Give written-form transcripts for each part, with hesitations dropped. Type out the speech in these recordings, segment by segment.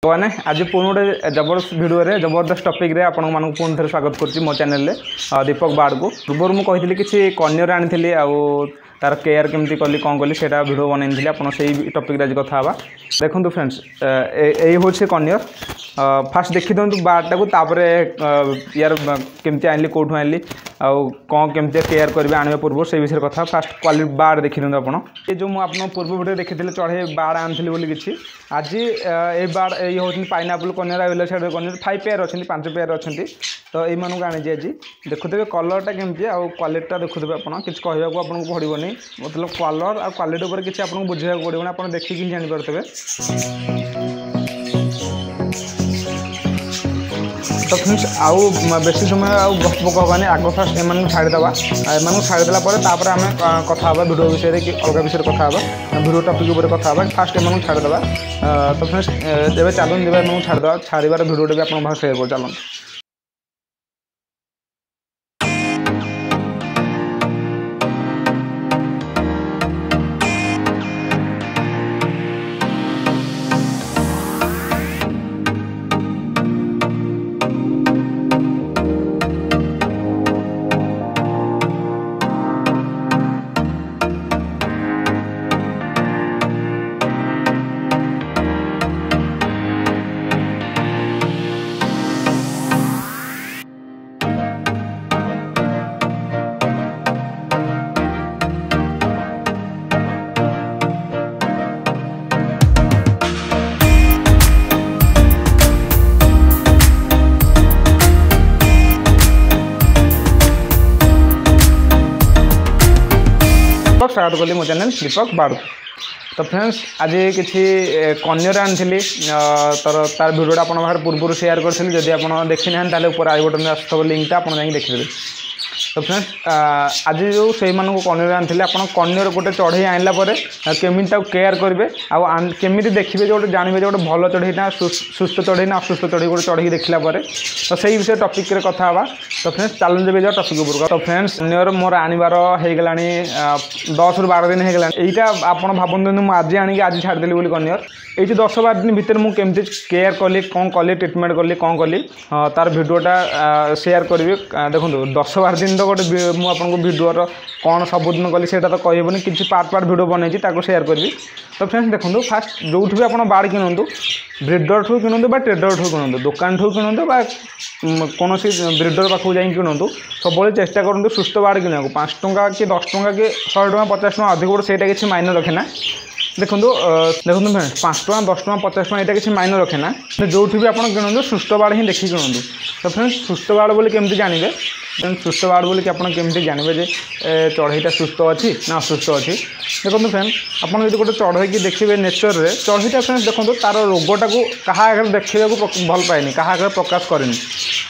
मैंने आज पुणी गोटे जबरदस्त भिडियो जबरदस्त टपिक आपण मानक पुणी थे स्वागत करुँच मो चैनल दीपक बाड़ को पूर्व मुझे किसी कन्यर आनी तार केयर केमती कली कौन कली से भिड बनई आप टपिक आज कथा देखो फ्रेंड्स यही हूँ कन्यर फास्ट देखी दिखाँ बारटा को यार केमती आनली कौटू आनली आउ कौन केमती केयर करेंगे आने पूर्व से विषय कथा फास्ट क्वालिटी बाड़ देखी दिखाँ आप ये जो मुझे पूर्व भिडियो देखी चढ़े बाड़ आनी बोली किसी आज ये बाड़ ये हूँ पाइनापल कन्यर आइल साइड कन्यर 5 पेयर अच्छे 5 पेयर अच्छा तो यही आनी आज देखुए कलरटा केमती आउ क्वालिटीटा देखुए आप किसी कहवाक आपको पड़ोनी मतलब कलर आ क्वालिटी उपर किसी आपको बुझा पड़ोना आप देखिक ही जानीपे। तो फ्रेंड्स आउ बेसी समय आउ गप हवानी आग फास्ट एम छाड़ीदा एम छाड़देला आम कथा भिडियो विषय कि अलग विषय कथा भिडियो टपिक उपर कथा फास्ट एम छाड़देवा। तो फ्रेंड्स एवं चलते छाड़देवा छाड़बार भिडियोटे भी आप शेयर कर चलते। स्वागत कली मो चैनल दीपक बाड़। तो फ्रेंड्स आज किसी कन्यर आनी तार भिडियोटा आप पूर्व शेयर करी जदि आप देखी ना ऊपर आई बटन आसो लिंकटा आप देखिदेवे। तो फ्रेंड्स आज जो से कन्यर आनी आप कन्यर गोटे चढ़ई आनला केमी केयर करेंगे आमी देखिए जो जानवे जो भल चढ़ईना सुस्थ चढ़ईना असुस्थ चढ़ई गोटे चढ़ी देखला तो से विषय टपिक कथा। तो फ्रेंड्स चलते जब जाओ टपिक उपर। तो फ्रेंड्स कन्यर मोर आनबार होगा 10 ରୁ 12 दिन होगा यहाँ आप भावुँ मुझे आनिक आज छाड़देली बोली कन्यर ये 10-12 दिन भितर मुझे केमती केयर कली कौन कली ट्रिटमेंट कली कौन कली तार भिडियोटा शेयर करी देखो 10-12 दिन तो गोटे मुझे भिडियोर कौन सबुदिन कली से तो कहबनी किसी पार्ट भिडियो बनई शेयर करी। तो फ्रेंड्स देखो फास्ट जो भी आप बाड़ किणु ब्रिडर ठू किणु ट्रेडर ठू किणु दुकान ठू किणु कौन ब्रिडर पाखक जा किणु सब चेष्टा करूँ सुस्थ बाड़ किणा 5 टंका कि 10 टंका कि 100 टंका 50 टंका अधिक गोटे से किसी मायने रखे ना। देखो देखो फ्रेंड्स 5 टंका 10 टंका 50 टंका यहाँ किसी मायने रखे ना जो भी आप किणु सुस्थ बाड़ ही देखिए किणु। तो फ्रेंड्स सुस्थ बाड़ बोली केमती जानवे सुस्थ बाड़ बोली कि केमती जानवे जे चढ़ईटा सुस्थ अच्छी ना असुस्थ अच्छी। देखो फ्रेंड्स आप गोटे चढ़ई की देखिए नेचर रे चढ़ईटा फ्रेंड्स देखो तार रोगटा को क्या आगे देखा भल पाए क्या आगे प्रकाश कैनि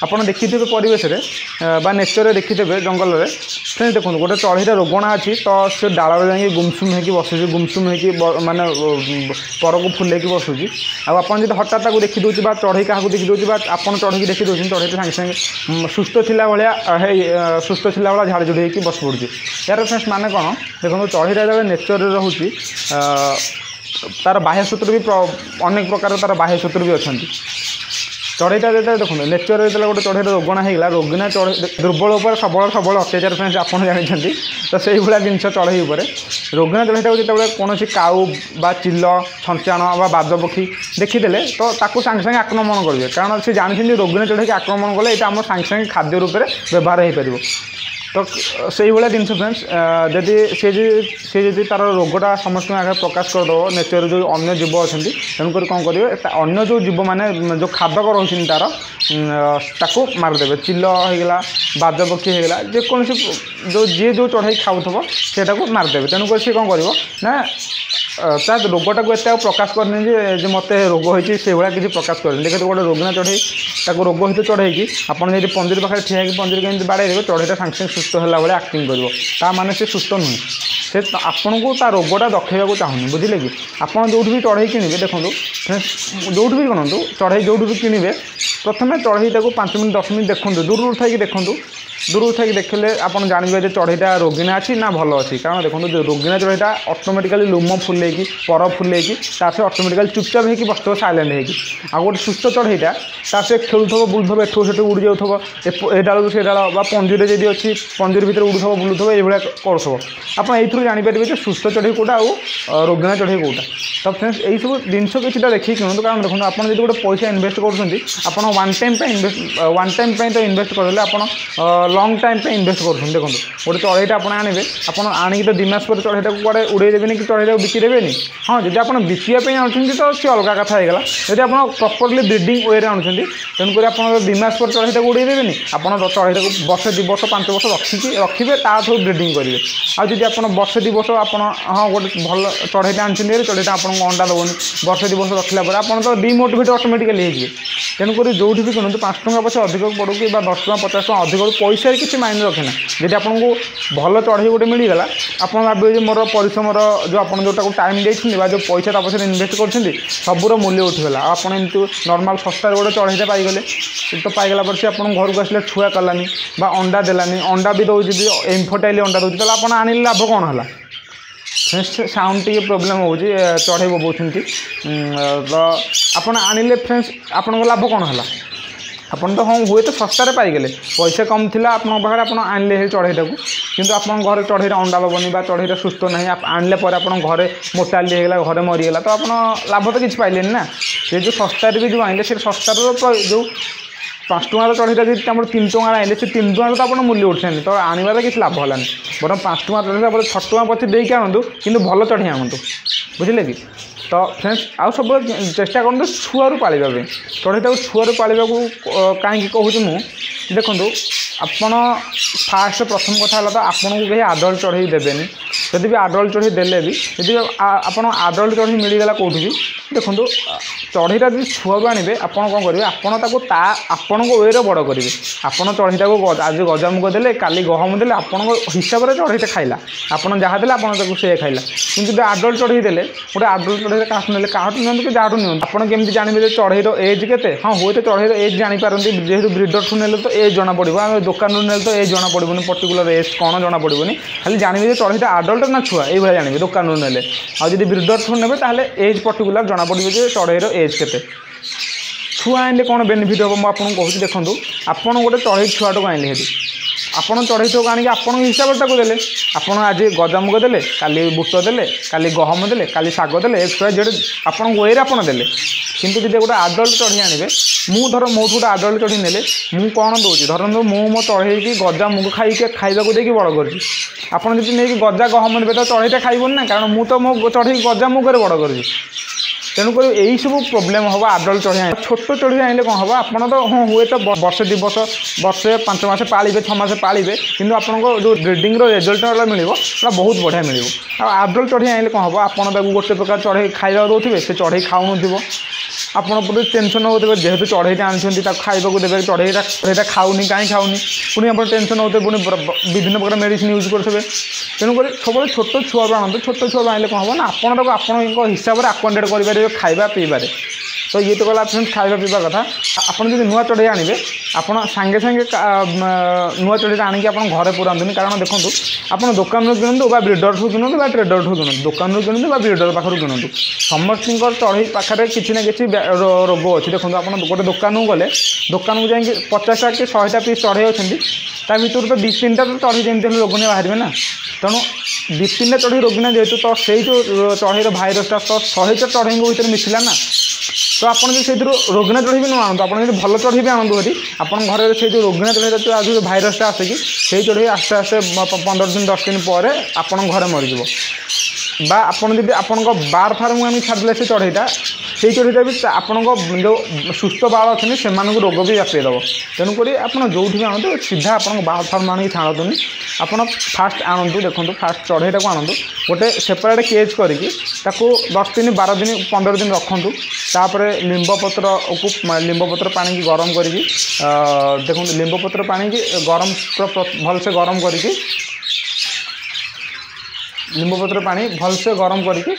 आप देखिथे परिवेश में नेचर देखिथे जंगल में फ्रेंड्स देखो गोटे चढ़ईटा रोगणा अच्छी तो से डाल जा गुमसुम हो बसुची गुमसुम हो माने पर को फुलेकी बसुची आप हठात देखी दूसरी चढ़ई क्या देखी दूसरी आप चढ़ी देखी दूसरी चढ़ई सागे सागे सुस्थ थिला भाया सुस्थ थिला भाया झाड़ झुड़ी होकर बस पड़ी यार फ्रेंड्स माने कौन देखो चढ़ईटा जब नेचर रोचे तार बाह्य सूत्र भी अनेक प्रकार तार बाह्य सूत्र भी अच्छा चढ़ईटा जो देखो नेचर जो गोटे चढ़ई रोगणा होगा रोगिना दुर्बल उपर सबल सबल अत्याचार फ्रेंड्स आप जानते तो से भाया जिन चढ़ई रोगिना चढ़ईटा जो कौन काऊ बा चिल छंचाण बाजपक्षी देखीदे तो ताकू सागे सागे आक्रमण करेंगे कारण से जानते रोगिना चढ़ई आक्रमण कले यहाँ आम सागे सागे खाद्य रूप में व्यवहार हो पार। तो से भाया जिन फ्रेंड्स जदि सी तार रोगटा समस्त आगे प्रकाश करदेव नेचर जो अन्य जीव अच्छा तेणुक कौन करेंगे अन्य जो जीव मैंने जो खादक रही तार ताको मारिदेवे चिल होगा बाजपक्षी होगा जेकोसी जो जी जो चढ़ई खाऊ से मारिदेवे तेणुक सी कौन कर ना तार रोगटा को एत प्रकाश करनी जे मत रोग होती से भाया किसी प्रकाश करनी देखते गोटे रोगिना चढ़ई ताको रोग हित चढ़ई आपड़ी पंजरी पाखे ठिया पंजरी केमती बाड़े देवे चढ़ईटा सागे सागे सुस्थ है भाई आक्टिंग कर माने से सुस्थ नुहे से आपन को ता रोगटा दखेवा चाहूनी बुझे कि आप जो भी चढ़ई किणवे देखो जो भी करूँ चढ़ई जो भी किणवे प्रथम चढ़ईटा को 5 मिनट 10 मिनट देखो दूर दूर थी देखूँ दूर थी देखले आप जानवे चढ़ईटा रोगिना अच्छी ना भल अच्छी कारण देखो जो रोगिना चढ़ईटा ऑटोमेटिकली लुम फुलेकी पर फुलेकी तासे ऑटोमेटिकली चुपचाप होगी बसो साइलेंट होगी आ गोटे सुस्थ चढ़ईटा तासे खेलुव बुलुव एठू से उड़ी जाऊव ए डालू से डाल पंजुरी जी अच्छी पंजुरी भितर उड़ुव बुलुव ये करुव आप ये जानीपारे सुस्थ चढ़ई कौटा आ रोगिना चढ़ई कौटा तो फ्रेंड्स यही सब जिन किसी देखिए किणु कारण देखो आप गोटे पैसा इनवेस्ट कर वन टाइम तो इनवेस्ट करदे आप लंग टाइम पे इनवेस्ट कर देखो गोटे चढ़ईटा आप आने आप आणिक तो 2 मास पर चढ़ईटा कड़े उड़े देवेनि कि चढ़ईटा बिकिदेवेनि हाँ जब आप बिकिया आणुंट तो सी अलग कथा होगा जब आप प्रॉपर्ली ब्रीडिंग वे आणुंट तेणुक आप 2 मास पर चढ़ईटा उड़े देवेनि आप चढ़ईटा वर्ष 2 वर्ष 5 वर्ष रखिए ताठू ब्रीडिंग करेंगे आदि आप वर्ष 2 वर्ष आप हाँ गोटे भल चढ़ईटा आनी चढ़ईटा आपको अंडा देवनी वर्ष 2 वर्ष रखला आप तो डिमोटिवेट ऑटोमेटिकली होगी तेणुक जो भी किणु 5 टଙ୍କା पछे अधिक पड़ू कि 10 टଙ୍କା 50 टଙ୍କା अधिक पैसा किसी मायने रखे ना जब आपको भल चढ़ई गोटे मिलगला आप भावे मोर परिश्रम जो आप जो टाइम देते जो पैसा पछे इनवेस्ट कर सबूर मूल्य उठीगला आप नॉर्मल सस्तार गोटे चढ़ईटा पाईगले तो पाईगला पर से आप घर को आसले छुआ कलानी अंडा देलानी अंडा भी दौर इनफर्टाइल अंडा दूसरी तो आप आने लाभ कौन है फ्रेंड्स साउंड टी प्रोब्लेम हो चढ़ई बोबाउंट तो आप आनिले फ्रेंड्स आपन लाभ कौन है आपन तो हाँ हुए तो सस्तार पाईगले पैसा कम थी आप आनले चढ़ईटा को किंतु आप घर चढ़ईटा अंडा दबनी चढ़ईटा सुस्थ ना आप आनले घरे मोटाली होगा घरे मरीगला तो आप लाभ तो किसी पाइले ना ये जो सस्तार भी जो आनले से सस्तार जो 5 ଟଙ୍କାର ଚଢ଼େଇଟା ଯଦି ଆମର 3 ଟଙ୍କା ଆଣିଲେ ସେ 3 ଟଙ୍କାର ତ ଆପଣ ମୂଲ୍ୟ ଉଠେଇଛନ୍ତି ତ ଆଣିବାରେ କିଛି ଲାଭ ହେଲାନି ବରଂ 5 ଟଙ୍କା ଚଢ଼େଇଟା ଆପଣ 6 ଟଙ୍କା ପଛେ ଦେଇକି ଆଣନ୍ତୁ କିନ୍ତୁ ଭଲ ଚଢ଼େଇ ଆଣନ୍ତୁ ବୁଝିଲେ କି तो फ्रेंड्स आउ सब चेष्टा करूँ छुआरू पालिबा पे चढ़ईटा छुआरू पालिबाकू कहीं कहूँ मु देखूँ आपण फास्ट प्रथम कथा है तो आपन को कहीं आडल्ट चढ़ई देवेनि जदि भी आडल्ट चढ़ई देले भी यदि आप आडल्ट चढ़ई मिलगला कौटी भी देखो चढ़ईटा जो छुआ आणवे आप कौन करेंगे आपण वेरे बड़ करेंगे आपड़ चढ़ईटा को आज गजामुग देले काली गहम देले आपण हिसाब से चढ़ईटा खाइला आपड़ जहाँ देले आपको से खाइला कि आडल्ट चढ़ई देले गोटे आडल्ट चढ़ई क्या नि कि जहाँ नि आपड़ केमी जानवे चढ़ईर एज के हाँ हुए तो चढ़ईर एज जापारती जेहतु ब्रिडर ठू ने तो एज जना पड़ो आम दुकान ने तो एज जना पड़ोनी पर्टिकुलर एज कौन जना पड़ोनी खाली जानवे चढ़ईटा आडल्ट ना छुआ ये जानवे दुकान ने आदि ब्रिडर ठू ने एज पर्टिकुलर जना पड़ो चढ़ईर एज के छुआ आनले कौन बेनिफिट हम मुझे कहूँ देखो आपड़ गोटे चढ़ई छुआटा को आनले आपड़ चढ़ई छुआ आनिक आप हिसाब से देले आप आज गजामुग देले काली बुट देले काली गहम देले काली शाग देले एक्स वाई जेड आप वेरे आप देले किंतु जब गोटे आडल्ट चढ़ई आनवे धर मोठू गोटे आडल्ट चढ़ई ने मुझे कौन दूसरी धरतु मो चढ़ई की गजा मुग खाइबा देकी बड़ कर आपड़ जी नहीं गजा गहम ने तो चढ़ईटा खाइबन ना कारण मु तो मो चढ़ई गजा मुगे बड़ कर तेणुक यही सब प्रोब्लेम हम आडल्ट चढ़ई छोट चढ़ई आनले कौन हम आप तो हाँ हुए तो वर्ष 2 वर्ष वर्षे 5 मास पालिबे 6 मास पालिबे कि आपको जो ब्रिडिंग रिजल्ट मिले बहुत बढ़िया मिले आडल्ट चढ़ई आनले कौन हम आप गोटे प्रकार चढ़ई खाइबा दौथे से चढ़ई खाऊन आपड़ पूरे टेंशन होते जेहेतु चढ़ईटा आनी खाइबा देवे चढ़ईटा खाऊनी कहीं खाऊनी पुणी आप टेंशन होते पुणी विभिन्न प्रकार मेडिसिन यूज करेंगे तेणुक सब छोट छुआ आणते छोट छुआ आनले कौन हम ना आप हिसाब से आकोमोडेट करेंगे खाइबा पीबारे तो ये तो गला फ्रेंड्स खाइबा पीवा कथा आपन जो नुआ चढ़ई आनवे आपन सांगे सांगे नुआ चढ़ईटा आनिक आप घरे पुरातुनि कारण देखो आप दुकान किणु ब्रिडर ठू किणु ट्रेडर ठू किणु दुकान किणु ब्रिडर पाखर किणु समस्त चढ़ई पाखे किसी ना कि रोग अच्छी देखो आप गोटे दुकान को गले दुकान को जाकि 50टा कि 100टा पीस चढ़ई अच्छा भर तो 2-3टा तो चढ़ई जमी रोग नहीं बाहर ना तेणु 2-3टा चढ़ई रोगिना जेहतु तो से जो चढ़ईर भाईरसटा तो 100टा चढ़ई भर मिसला ना तो आपड़ जो से रोगिना चढ़ई भी न आणु आप भल चढ़ई भी आणु भाई आप घर से जो रोगिना चढ़ई जो भाईरसटा आसिकी से चढ़ई आस्ते आस्ते 15 दिन 10 दिन पर आप घर मरीज बा आपन जब आपण बार फार्म आनी छाड़े से चढ़ईटा से चढ़ईटा भी आपण जो सुस्थ बाल अच्छे से रोग भी व्यापीदेव तेणुक आप जो भी आणु सीधा आप बार फार्म आनी छाड़तुनि आप फास्ट आणु देखो फास्ट चढ़ईटा को आणु गोटे सेपरेट केज करके 10 दिन 12 दिन 15 दिन रखु तापर लिंबपत्र को लिंबपत्र पानी की गरम करके देखो लिंबपत्र पानी की गरम भलसे गरम करके लिंबपत्र पानी भलसे गरम करके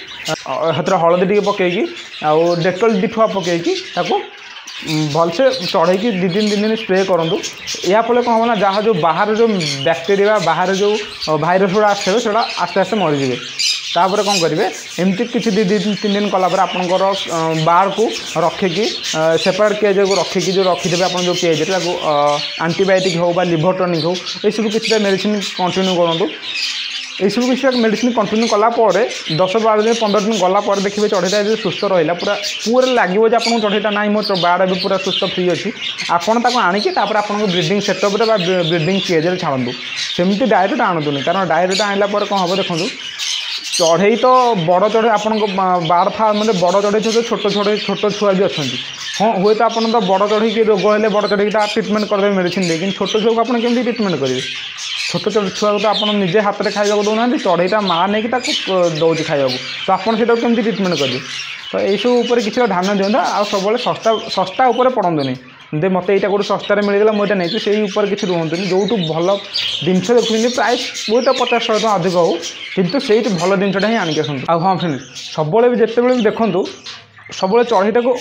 हल्दी टी पकईकी आउ डेटल 2 ठुआ पकईकी भलसे चढ़े कि 2-3 दिन स्प्रे करूँ। या फल कौन हम ना जहाँ जो बाहर जो बैक्टेरिया बाहर जो भाइरस गुड़ा आसते से आस्ते आस्ते मरीजे। तापर कौन करेंगे एमती किसी 2-3 दिन कलापर आपंकर बाड़ को रखिकी सेपरेट केज को रखिकी जो रखिदे आप जो केज आंटीबायोटिक हो लिवर टनिक हो यू किसी मेडिसिन कंटिन्यू करूँ। यू किसी मेडिसिन कंटिन्यू कलापर 10-12 दिन 15 दिन गलापर देखिए चढ़ईटा जो सुस्थ रहा पूरा पूरा लगे आपको चढ़ईटा ना मो बाड़ भी पूरा सुस्थ फ्री अच्छी आपको आणिकी आप ब्रिडिंग सेटअप ब्रिडिंग केज छाड़ू। सेमती डायरेक्ट आणतुनि कारण डायरेक्ट आनला कौन हम देखो चढ़ई तो बड़ चढ़ई आप बाड़ फार्म में बड़ चढ़ई तो छोट छुआ भी अच्छा हाँ हुए तो आप बड़ चढ़ई की रोग है बड़ चढ़ई ट्रिटमेंट करदे मेडिसिन दे कि छोट छुआ को आप केमती ट्रिटमेंट करेंगे। छोट छुआ को तो आप निजे हाथ में खाइबा दौना चढ़ईटा माँ नहीं दौर खाइबा तो आपड़ी ट्रिटमेंट करेंगे। तो यू किसी ध्यान दिंता आ सब सस्ता पड़े दे मत यहाँ कौट सस्तार मिलगला मुझे नहीं से किसी रुहतुनि जो भल जिनस देखुं प्राइस वो तो 50-100 टका अधिक हो कितु से भल जिनसा ही आणिक आसतु। आ हाँ फ्रेंड सब जिते भी देखूँ सब चढ़ईटा को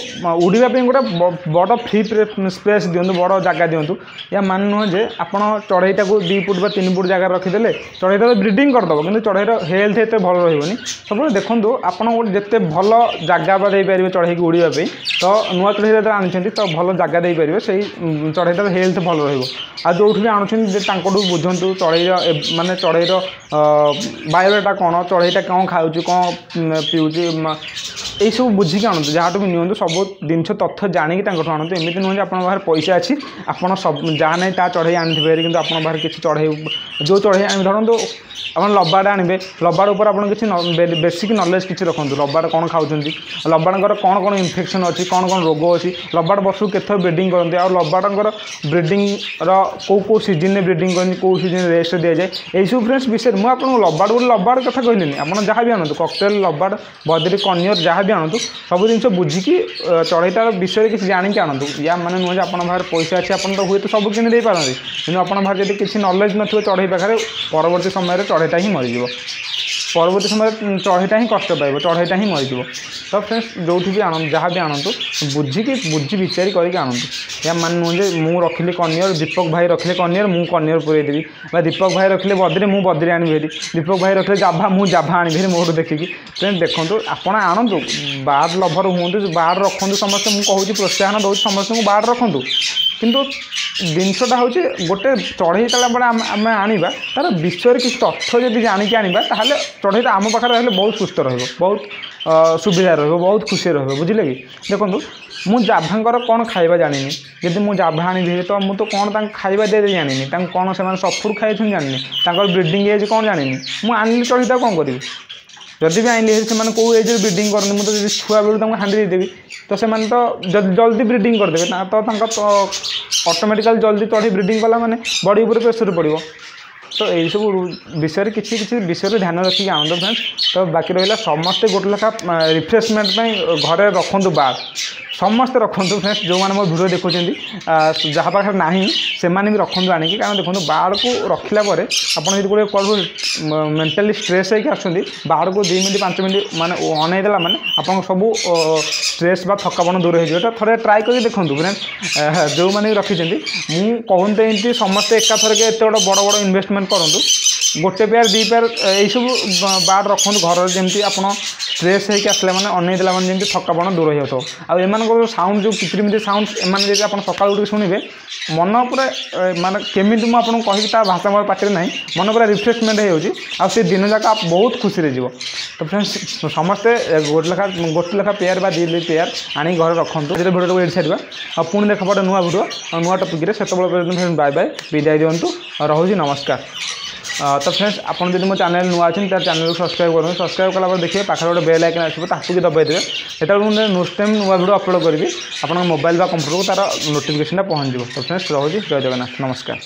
उड़ापी गोटे बड़ फ्री स्पेस दिंतु बड़ जगह दिंतु या मान नुह जे आप चढ़ईटा को 2 फुट बा 3 फुट जगह रखीदे चढ़ईटा तो ब्रिडिंग करदेव कि चढ़ईर हेल्थ एत भल रही सब देखूँ आप जिते भल जगह देपारे चढ़ई की उड़ापी तो नुआ चढ़ई जो आनी तो भल जगह देपारे से चढ़ईटार हेल्थ भल रहा जो भी आणुठू बुझंतु चढ़ईर माने चढ़ईर बायोडाटा कौन चढ़ईटा कौन खाऊँ कौन पीऊँच यही सब बुझिक आणतु जहाँ भी नियंतु सब जिनस तथ्य जाणिक आणतु एमती नुह आप पैसा अच्छी आप सब जहाँ नहीं ता चढ़ई आनी कि आप किसी चढ़ई जो चढ़ई आने धरतु आप लबाड़ आने लबाड़ उपर आप किसी बेसिक नॉलेज किसी रखु लबाड़ कौन खाऊँ लबाड़ कौन कौन इन्फेक्शन अच्छी कौन कौन रोग अच्छी लबाड़ वर्ष केत ब्रिडिंग करते और लबाड़ ब्रिडिंग कौ सीजन में ब्रिडिंग करते कौ सीजन रेस्ट दि जाए यही सब फ्रेंड्स विषय मुझे आपको लबाड़ गोटे लबाड़ कथा कहली आप जहाँ भी आणतु ककटेल लबाड़ बदरी कनियर जहाँ भी आणतु सब जिन बुझिकी चढ़ईटार विषय किसी जाणिकी आणतु या मैंने नुह आप पैसा अच्छे आप हुए तो सब किनी पारती कि आप जब किसी नॉलेज नथिबो चढ़ई पाखे परवर्ती समय चढ़ईटा ही मरीज परवर्ती समय चढ़ईटा ही कष्ट पाइब चढ़ईटा ही मरीज। तो फ्रेंड्स जो भी जहाँ भी आणतु बुझी विचारी करके आणतु या मान नुहे मुझे रखिली कनियर दीपक भाई रखिले कनियर मु कनियर पुरेदेवी दीपक भाई रखिले बदरी मु बदरी आनी भेरी दीपक भाई रखिले जाभा मु जाभा आनी भेरी मोर देखिकी। फ्रेंड्स देखो आप आणतु बाड़ लभर हूँ बाड़ रखु समस्त मुझे प्रोत्साहन दूँ समस्त बाड़ रखु किंतु जिनसटा हूँ गोटे चढ़ई कला आम आनिबा तार विषय किसी तथ्य जब जाणिकी आनिबा ताहले चढ़ईटा आम पाखे रही बहुत सुस्थ बहुत सुविधा बहुत खुशी बुझे कि देखो मु जाभांकर कौन खाइबा जानी जब मुझे जाभा आनी तो मुझे तो कौन खाइबा दे जानी कौन से सफुड खाई जानी ब्रिडिंग एज कौन जानी मुझे आनी चढ़ईटा कौन करी जदि भी आइली से कौ एज ब्रिडिंग करते मुझे छुआ बेलू हांडी देदेवी तो से जल्दी ब्रिडिंग करदे तो ऑटोमेटिकल जल्दी चढ़ी ब्रिडिंग कला माने बॉडी ऊपर प्रेशर पड़ो। तो यही सब विषय किसी विषय ध्यान रखिक आनंद फ्रेंड्स। तो बाकी रहा समस्ते गोटे लेखा रिफ्रेशमेंट घरे रखु बाड़ समस्ते रखु फ्रेंड्स जो मैंने मो भिडियो देखुं जहाँ पाखे ना से भी रखु आणिकी कारण देखो बाड़ को रखला आपड़ गोटे कौन मेंटाली स्ट्रेस होकर आसुँच बाड़ को 2 मिनट 5 मिनट माने अनईदेला माने आप सब स्ट्रेस बा थकापन दूर हो थे ट्राए कर देखूँ फ्रेंड्स जो मैंने रखी मुझे कहते एमती समस्ते एकाथर के एत बड़ बड़ बड़ इन्वेस्टमेंट करूँ गोटे पेयर 2 पेयर यही सब बाड़ रखु घर जमी आप स्ट्रेस होकर आसला मैंने अनईदेला मैंने जमी थकापन दूर हो जाता एम साउंड जो किचिरमिचिर साउंड एम जब सकाल उठ शुणे मन पूरा माने केमी मुझे कही भाषा मोर पाटे ना मन पूरा रिफ्रेशमेंट हो दिन जाक आप बहुत खुशी रही। तो फ्रेंड्स समस्ते गोटे लेखा पेयर बा 2 पेयर आनी घर रखु भिडियो को ये छाड़ा आ पुणी देखा पड़े नुआ भिडियो नुआ टपिक से बाय बाय विदाय दिंतु रोचे नमस्कार। तो फ्रेंड्स आपन जब मो चैनल नुआ अच्छे चैनल को सब्सक्राइब करें सब्सक्राइब कला देखिए पाखे गोटे बेल आइकन आसो ताकि दबाई देवे सेटा मुझे नेक्स्ट टाइम नुआ भिडियो अपलोड करी आप मोबाइल बा कंप्यूटर को तार नोटिफिकेशन पहुँच जाए। तो फ्रेंड्स रोचे जय जगन्नाथ नमस्कार।